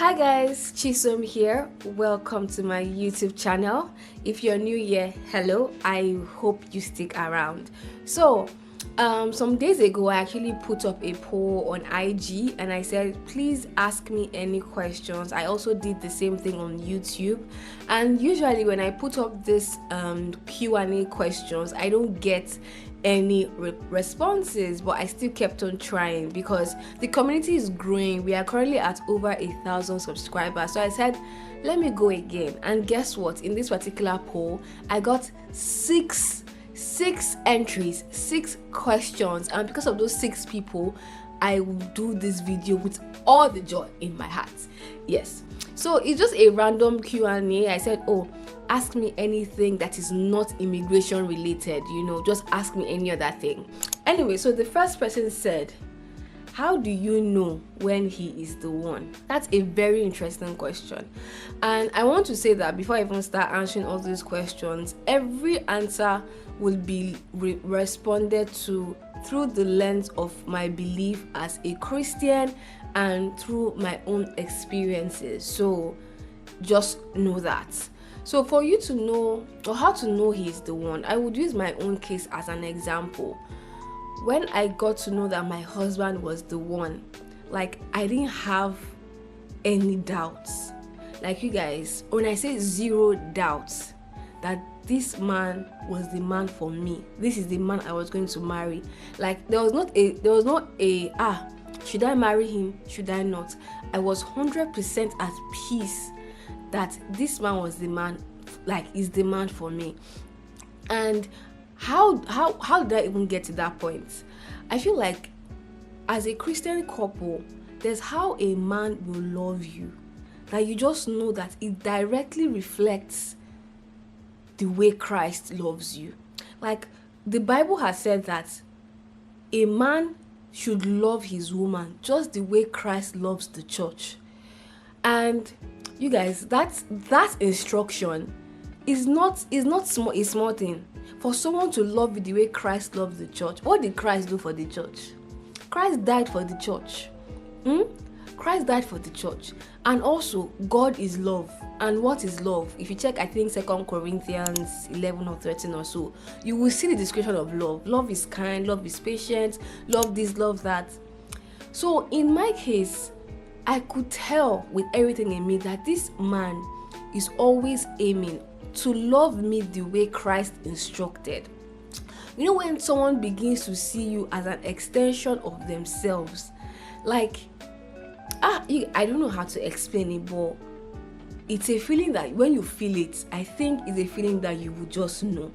Hi guys, Chisom here. Welcome to my YouTube channel. If you're new here, hello. I hope you stick around. Some days ago I actually put up a poll on IG and I said please ask me any questions. I also did the same thing on YouTube, and usually when I put up this Q&A questions I don't get any responses, but I still kept on trying because the community is growing. We are currently at over 1,000 subscribers, so I said let me go again. And guess what? In this particular poll I got six entries, 6 questions, and because of those 6 people I will do this video with all the joy in my heart. Yes, so it's just a random Q&A. I said, oh, ask me anything that is not immigration related, just ask me any other thing. Anyway, so the first person said, how do you know when he is the one? That's a very interesting question, and I want to say that before I even start answering all these questions, every answer will be responded to through the lens of my belief as a Christian and through my own experiences. So just know that. So for you to know, or how to know he is the one, I would use my own case as an example. When I got to know that my husband was the one, like, I didn't have any doubts. Like, you guys, when I say 0 doubts that this man was the man for me, this is the man I was going to marry, like, there was not a should I marry him, should I not? I was 100% at peace that this man was the man, like, is the man for me. And how did I even get to that point? I feel like as a Christian couple, there's how a man will love you, that you just know that it directly reflects the way Christ loves you. Like, the Bible has said that a man should love his woman just the way Christ loves the church. And you guys, that instruction is not a small thing. For someone to love you the way Christ loves the church. What did Christ do for the church? Christ died for the church. Christ died for the church. And also, God is love. And what is love? If you check, I think 2 Corinthians 11 or 13 or so, you will see the description of love. Love is kind, love is patient, love this, love that. So in my case, I could tell with everything in me that this man is always aiming to love me the way Christ instructed. You know, when someone begins to see you as an extension of themselves, like, I don't know how to explain it, but it's a feeling that when you feel it, I think it's a feeling that you will just know.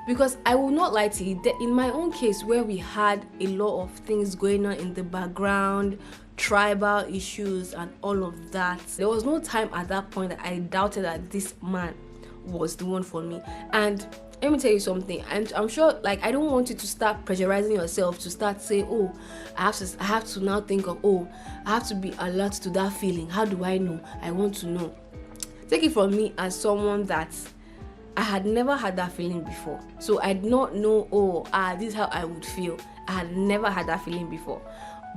Because I will not lie to you, that in my own case, where we had a lot of things going on in the background, tribal issues and all of that, there was no time at that point that I doubted that this man was the one for me. And let me tell you something, and I'm sure, like, I don't want you to start pressurizing yourself to start saying, oh, I have to now think of, oh, I have to be alert to that feeling. How do I know? I want to know. Take it from me as someone that I had never had that feeling before. So I did not know, this is how I would feel. I had never had that feeling before.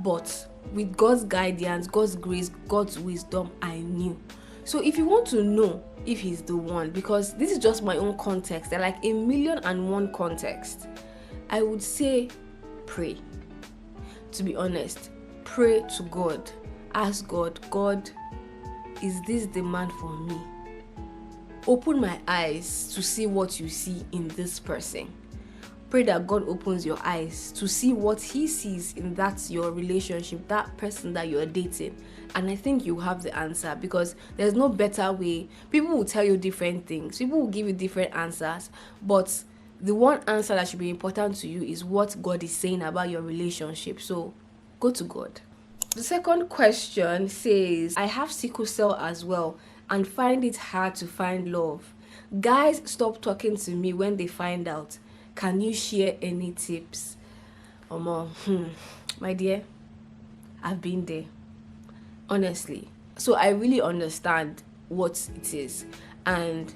But with God's guidance, God's grace, God's wisdom, I knew. So if you want to know if he's the one, because this is just my own context, there are like 1,000,001 contexts, I would say pray. To be honest, pray to God. Ask God, God, is this the man for me? Open my eyes to see what you see in this person. Pray that God opens your eyes to see what he sees in that your relationship, that person that you're dating. And I think you have the answer, because there's no better way. People will tell you different things. People will give you different answers. But the one answer that should be important to you is what God is saying about your relationship. So go to God. The second question says, I have sickle cell as well and find it hard to find love. Guys stop talking to me when they find out. Can you share any tips? My dear, I've been there, honestly. So I really understand what it is, and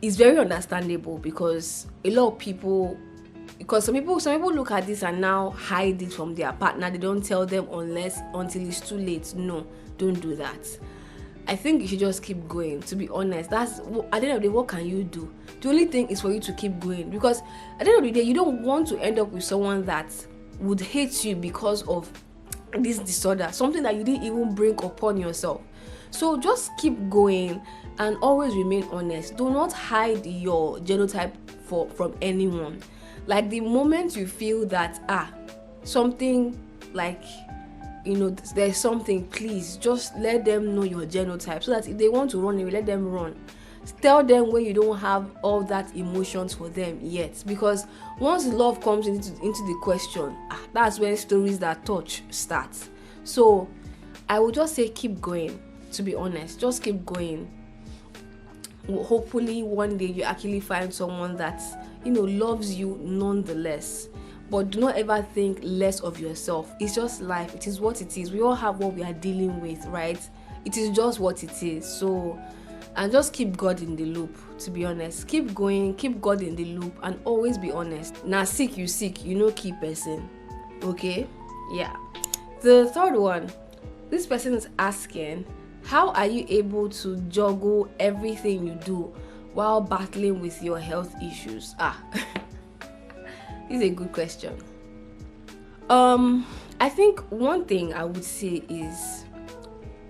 it's very understandable because a lot of people, because some people look at this and now hide it from their partner. They don't tell them until it's too late. No, don't do that. I think you should just keep going, to be honest. That's at the end of the day, what can you do? The only thing is for you to keep going, because at the end of the day, you don't want to end up with someone that would hate you because of this disorder, something that you didn't even bring upon yourself. So just keep going and always remain honest. Do not hide your genotype from anyone. Like, the moment you feel that something, like, there's something, please just let them know your genotype, so that if they want to run away, let them run. Tell them when you don't have all that emotions for them yet, because once love comes into the question, that's when stories that touch start. So I would just say keep going, to be honest. Just keep going. Hopefully one day you actually find someone that loves you nonetheless. But do not ever think less of yourself. It's just life. It is what it is. We all have what we are dealing with, right? It is just what it is. So, and just keep God in the loop, to be honest. Keep going, keep God in the loop, and always be honest. Now, seek, keep person. Okay? Yeah. The third one, this person is asking, how are you able to juggle everything you do while battling with your health issues? This is a good question. I think one thing I would say is,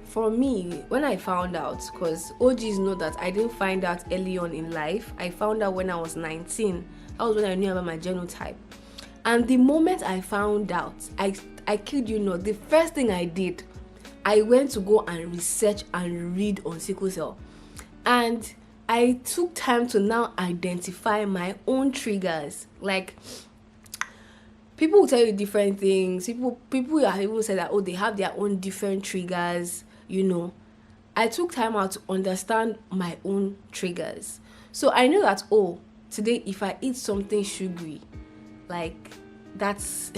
for me, when I found out, because OGs know that I didn't find out early on in life. I found out when I was 19. That was when I knew about my genotype. And the moment I found out, I kid you not, the first thing I did, I went to go and research and read on sickle cell. And I took time to now identify my own triggers. Like, people will tell you different things. People have even said that, they have their own different triggers, I took time out to understand my own triggers. So I know that, today if I eat something sugary, like, that's,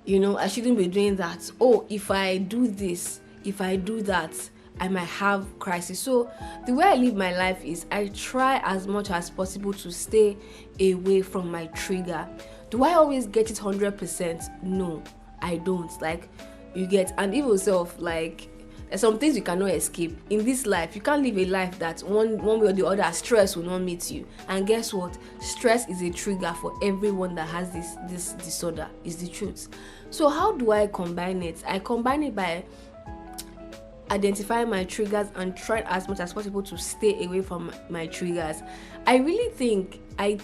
I shouldn't be doing that. If I do this, if I do that, I might have crisis. So the way I live my life is I try as much as possible to stay away from my trigger. Do I always get it 100%? No, I don't. Like, you get, and even self, like, there's some things you cannot escape in this life. You can't live a life that one way or the other, stress will not meet you. And guess what? Stress is a trigger for everyone that has this disorder. Is the truth. So how do I combine it? I combine it by identifying my triggers and try as much as possible to stay away from my triggers. I really think, I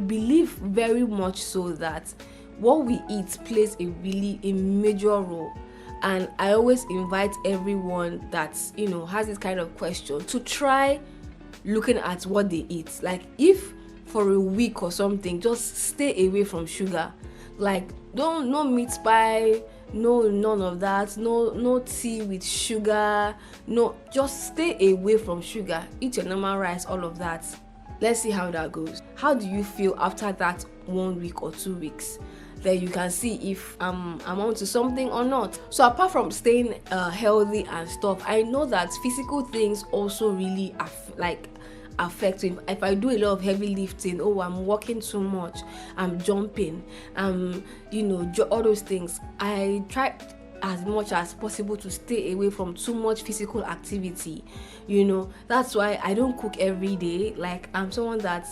believe very much so that what we eat plays a major role. And I always invite everyone that has this kind of question to try looking at what they eat. Like, if for a week or something, just stay away from sugar. Like, no meat pie, none of that, no tea with sugar, just stay away from sugar. Eat your normal rice, all of that. Let's see how that goes. How do you feel after that 1 week or 2 weeks? Then you can see if I'm onto something or not. So apart from staying healthy and stuff, I know that physical things also really affect me. If I do a lot of heavy lifting, I'm walking too much, I'm jumping, all those things, I try as much as possible to stay away from too much physical activity. That's why I don't cook every day. Like, I'm someone that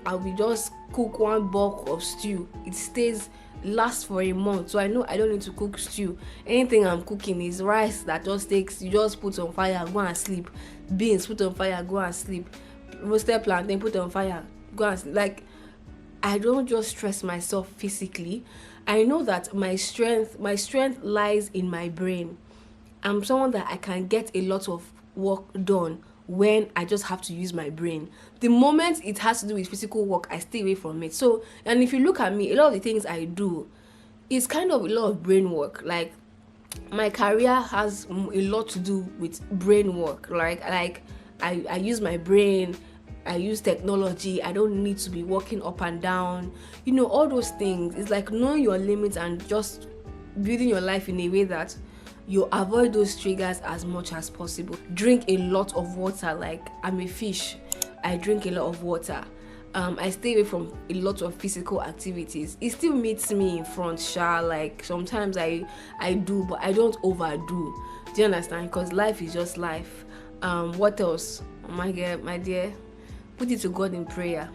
I will just cook one bulk of stew. It lasts for a month, so I know I don't need to cook stew. Anything I'm cooking is rice that you just put on fire, go and sleep. Beans, put on fire, go and sleep. Roasted plantain, put on fire, go and sleep. Like, I don't just stress myself physically. I know that my strength lies in my brain. I'm someone that I can get a lot of work done when I just have to use my brain. The moment it has to do with physical work, I stay away from it. So, and if you look at me, a lot of the things I do, it's kind of a lot of brain work. Like, my career has a lot to do with brain work. Like I use my brain, I use technology. I don't need to be walking up and down, all those things. It's like knowing your limits and just building your life in a way that you avoid those triggers as much as possible. Drink a lot of water. Like, I'm a fish, I drink a lot of water. I stay away from a lot of physical activities. It still meets me in front, like sometimes I do, but I don't overdo. Do you understand? Because life is just life. What else? Oh my God, my dear, put it to God in prayer.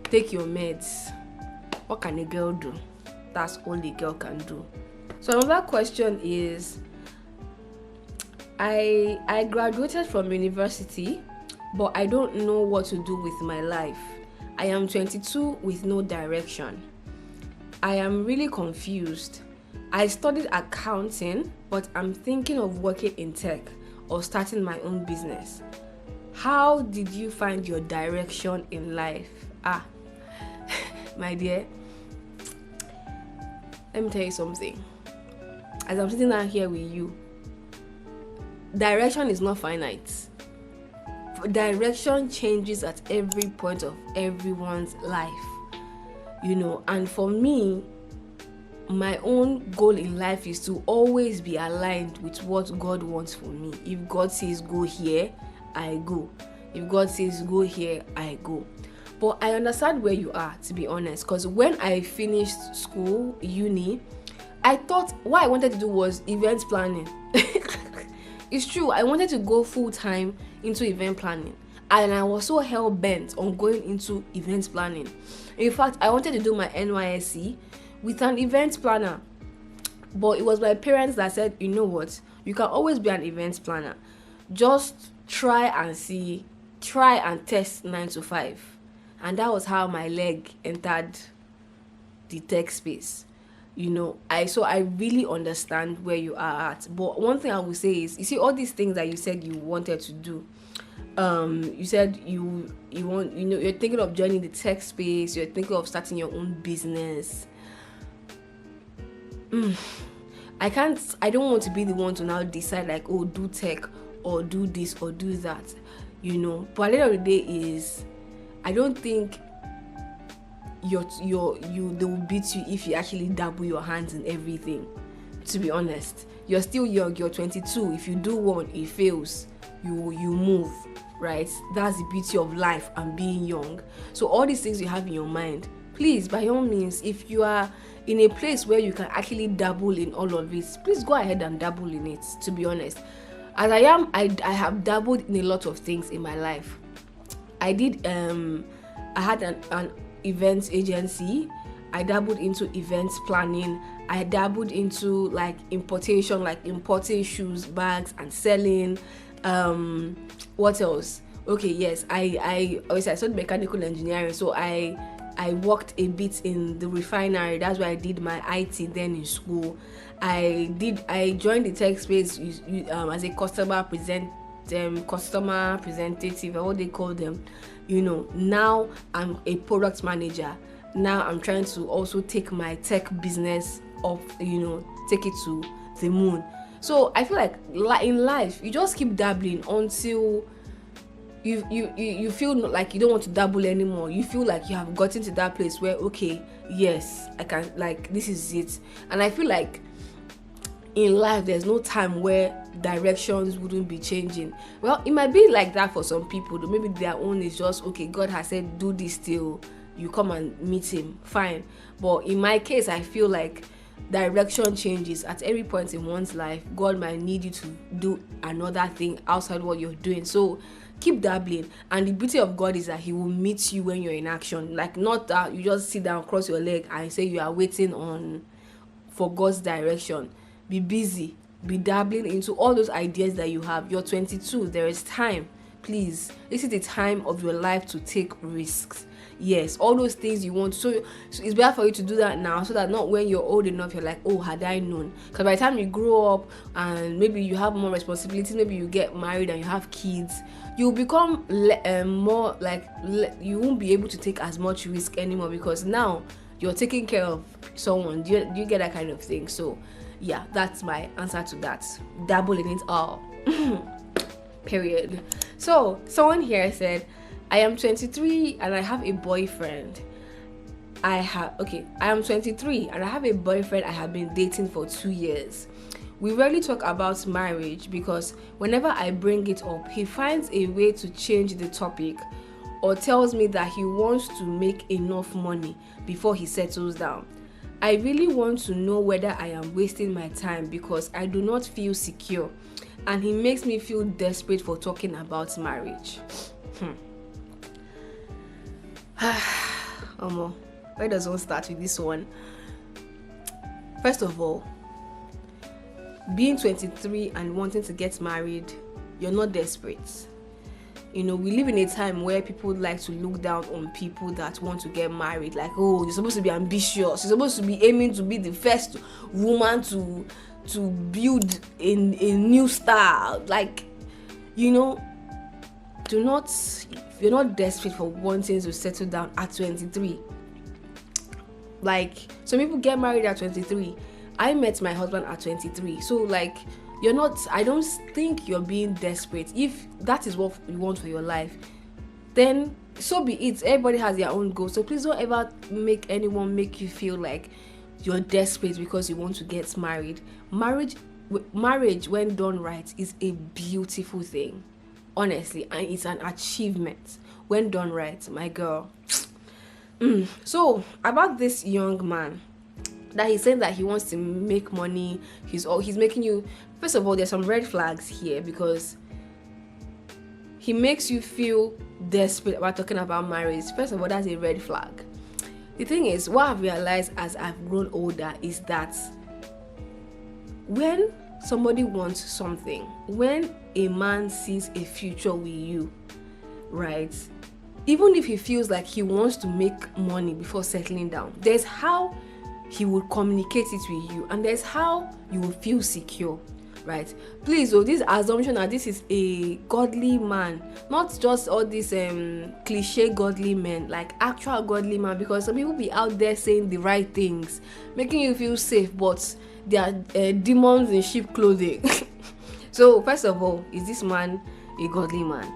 Take your meds. What can a girl do? That's all a girl can do. So another question is, I graduated from university, but I don't know what to do with my life. I am 22 with no direction. I am really confused. I studied accounting, but I'm thinking of working in tech or starting my own business. How did you find your direction in life? My dear, let me tell you something. As I'm sitting down here with you, direction is not finite. Direction changes at every point of everyone's life, and for me, my own goal in life is to always be aligned with what God wants for me. If God says go here, I go. If God says go here, I go. But I understand where you are, to be honest, because when I finished school, uni, I thought what I wanted to do was event planning. It's true, I wanted to go full-time into event planning, and I was so hell-bent on going into event planning. In fact, I wanted to do my NYSC with an event planner, but it was my parents that said, you know what, you can always be an event planner. Just try and see, try and test 9 to 5. And that was how my leg entered the tech space. I really understand where you are at. But one thing I will say is, you see all these things that you said you wanted to do. You said you want, you're thinking of joining the tech space, you're thinking of starting your own business. I don't want to be the one to now decide like, oh, do tech or do this or do that, But at the end of the day is, I don't think they will beat you if you actually dabble your hands in everything. To be honest, you're still young, you're 22. If you do one, it fails, you move, right? That's the beauty of life and being young. So all these things you have in your mind, please, by all means, if you are in a place where you can actually dabble in all of it, please go ahead and dabble in it. To be honest, as I am, I have dabbled in a lot of things in my life. I did I had an events agency. I dabbled into events planning. I dabbled into like importation, like importing shoes, bags, and selling. What else? Okay, yes, I studied mechanical engineering, so I worked a bit in the refinery. That's why I did my IT then in school. I joined the tech space as a customer representative, or what they call them. Now I'm a product manager. Now I'm trying to also take my tech business up, take it to the moon. So I feel like in life, you just keep dabbling until you feel like you don't want to dabble anymore. You feel like you have gotten to that place where, okay, yes, I can, like, this is it. And I feel like in life, there's no time where directions wouldn't be changing. Well, it might be like that for some people. Maybe their own is just, okay, God has said do this till you come and meet him, fine. But in my case, I feel like direction changes at every point in one's life. God might need you to do another thing outside what you're doing. So keep dabbling, and the beauty of God is that he will meet you when you're in action. Like, not that you just sit down, cross your leg, and say you are waiting for God's direction. Be busy, be dabbling into all those ideas that you have. You're 22, there is time. Please, this is the time of your life to take risks. Yes, all those things you want. So it's better for you to do that now, so that not when you're old enough, you're like, oh, had I known. Because by the time you grow up and maybe you have more responsibilities, maybe you get married and you have kids, you'll become more like, you won't be able to take as much risk anymore, because now you're taking care of someone. Do you get that kind of thing? So yeah, that's my answer to that. Dabble in it all. Period. So someone here said, I am 23 and I have a boyfriend. I am 23 and I have a boyfriend I have been dating for 2 years. We rarely talk about marriage because whenever I bring it up, he finds a way to change the topic. or tells me that he wants to make enough money before he settles down, I really want to know whether I am wasting my time because I do not feel secure, and he makes me feel desperate for talking about marriage. Where does one start with this one? First of all, being 23 and wanting to get married, you're not desperate. We live in a time where people like to look down on people that want to get married. Like, oh, you're supposed to be ambitious. You're supposed to be aiming to be the first woman to build in a new style. Like, you're not desperate for wanting to settle down at 23. Like, some people get married at 23. I met my husband at 23. So, like, I don't think you're being desperate. If that is what you want for your life, then so be it. Everybody has their own goals. So please don't ever make anyone make you feel like you're desperate because you want to get married. Marriage, when done right, is a beautiful thing, honestly, and it's an achievement when done right, my girl. So about this young man, that he's saying that he wants to make money, he's making you. First of all, there's some red flags here because he makes you feel desperate about talking about marriage. First of all, that's a red flag. The thing is, what I've realized as I've grown older is that when somebody wants something, when a man sees a future with you, right, even if he feels like he wants to make money before settling down, there's how he will communicate it with you, and there's how you will feel secure, right? Please, this assumption that this is a godly man, not just all these cliche godly men, like actual godly man, because some people be out there saying the right things, making you feel safe, but they are demons in sheep clothing. So first of all, is this man a godly man?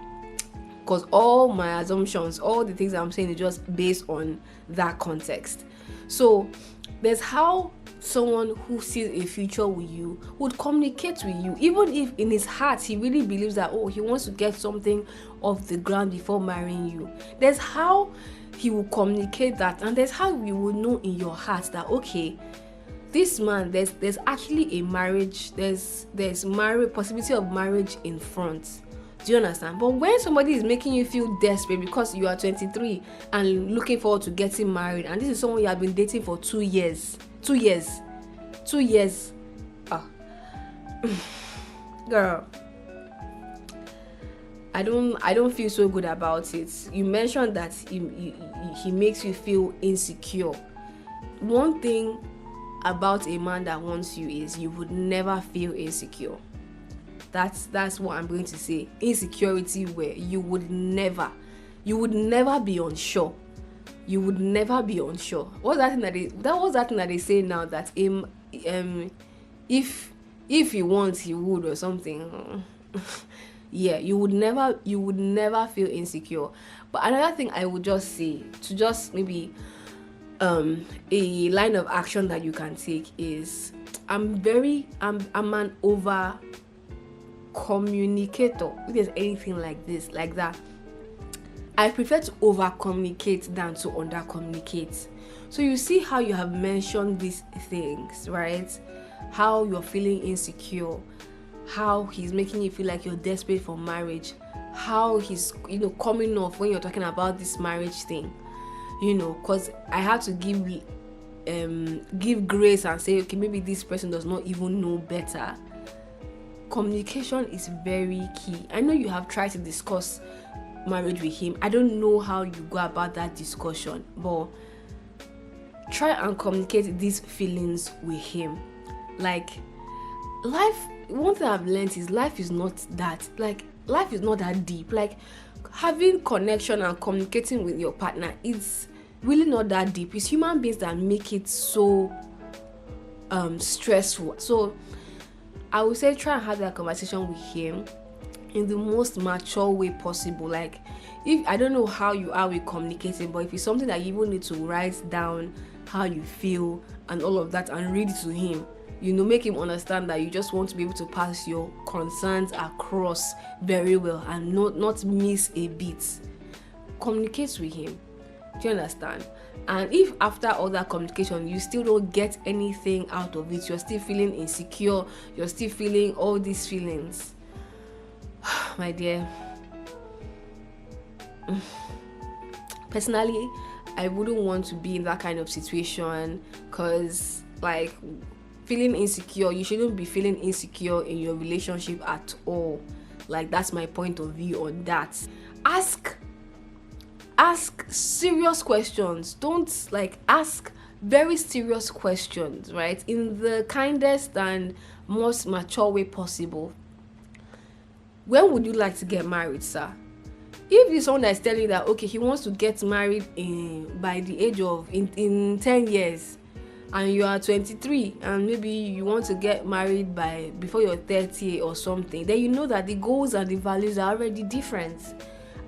Because all my assumptions, all the things I'm saying is just based on that context. So there's how someone who sees a future with you would communicate with you, even if in his heart he really believes that, he wants to get something off the ground before marrying you. There's how he will communicate that, and there's how you will know in your heart that, okay, this man, there's actually a marriage, there's possibility of marriage in front. Do you understand? But when somebody is making you feel desperate because you are 23 and looking forward to getting married, and this is someone you have been dating for 2 years, girl, I don't feel so good about it. You mentioned that he makes you feel insecure. One thing about a man that wants you is you would never feel insecure. That's what I'm going to say. Insecurity where you would never be unsure. You would never be unsure. What's that thing that they say now, that if he wants, he would, or something. Yeah, you would never feel insecure. But another thing I would just say, to just maybe a line of action that you can take is, I'm an over communicator. If there's anything like that, I prefer to over communicate than to under communicate. So you see how you have mentioned these things, right? How you're feeling insecure, how he's making you feel like you're desperate for marriage, how he's coming off when you're talking about this marriage thing, because I have to give grace and say, okay, maybe this person does not even know better. Communication is very key. I know you have tried to discuss marriage with him. I don't know how you go about that discussion, but try and communicate these feelings with him. Like, life, one thing I've learned is life is not that deep. Like, having connection and communicating with your partner is really not that deep. It's human beings that make it so stressful. So I would say try and have that conversation with him in the most mature way possible. Like, if I don't know how you are with communicating, but if it's something that you even need to write down how you feel and all of that and read it to him, make him understand that you just want to be able to pass your concerns across very well and not miss a beat. communicate with him. Do you understand? And if after all that communication you still don't get anything out of it, you're still feeling insecure, you're still feeling all these feelings, my dear, personally, I wouldn't want to be in that kind of situation, because like, feeling insecure, you shouldn't be feeling insecure in your relationship at all. Like, that's my point of view on that. Ask serious questions. Don't like ask very serious questions, right? In the kindest and most mature way possible. When would you like to get married, sir? If this someone that's telling you that okay, he wants to get married by the age of in 10 years, and you are 23, and maybe you want to get married by before you're 30 or something, then you know that the goals and the values are already different.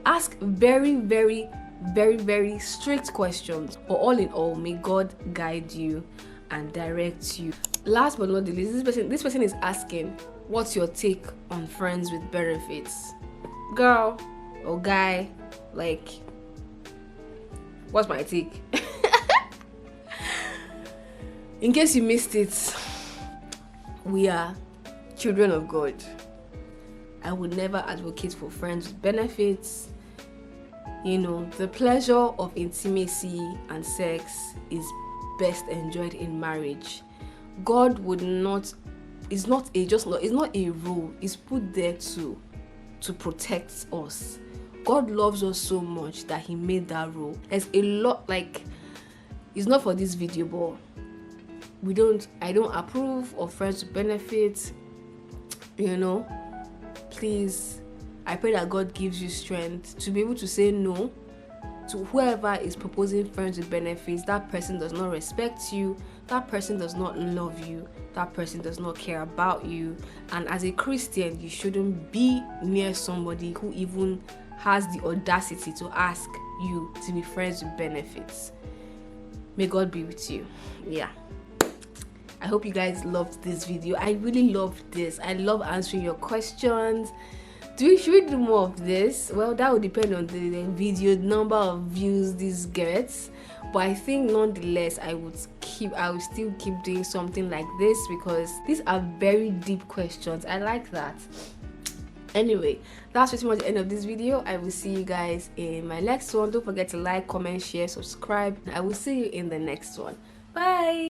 Ask very, very, very, very strict questions. But all in all, may God guide you and direct you. Last but not the least, this person is asking, what's your take on friends with benefits? Girl or guy, like, what's my take? In case you missed it, we are children of God. I would never advocate for friends with benefits. You know, the pleasure of intimacy and sex is best enjoyed in marriage. God would not, it's not a rule, it's put there to protect us. God loves us so much that he made that rule. There's a lot, like, it's not for this video, but I don't approve of friends with benefits. You know, please, I pray that God gives you strength to be able to say no to whoever is proposing friends with benefits. That person does not respect you, that person does not love you, that person does not care about you. And as a Christian, you shouldn't be near somebody who even has the audacity to ask you to be friends with benefits. May God be with you. Yeah, I hope you guys loved this video. I really loved this. I love answering your questions. Should we do more of this? Well, that would depend on the video number of views this gets, but I think nonetheless I will still keep doing something like this, because these are very deep questions. I like that. Anyway, that's pretty much the end of this video. I will see you guys in my next one. Don't forget to like, comment, share, subscribe. I will see you in the next one. Bye.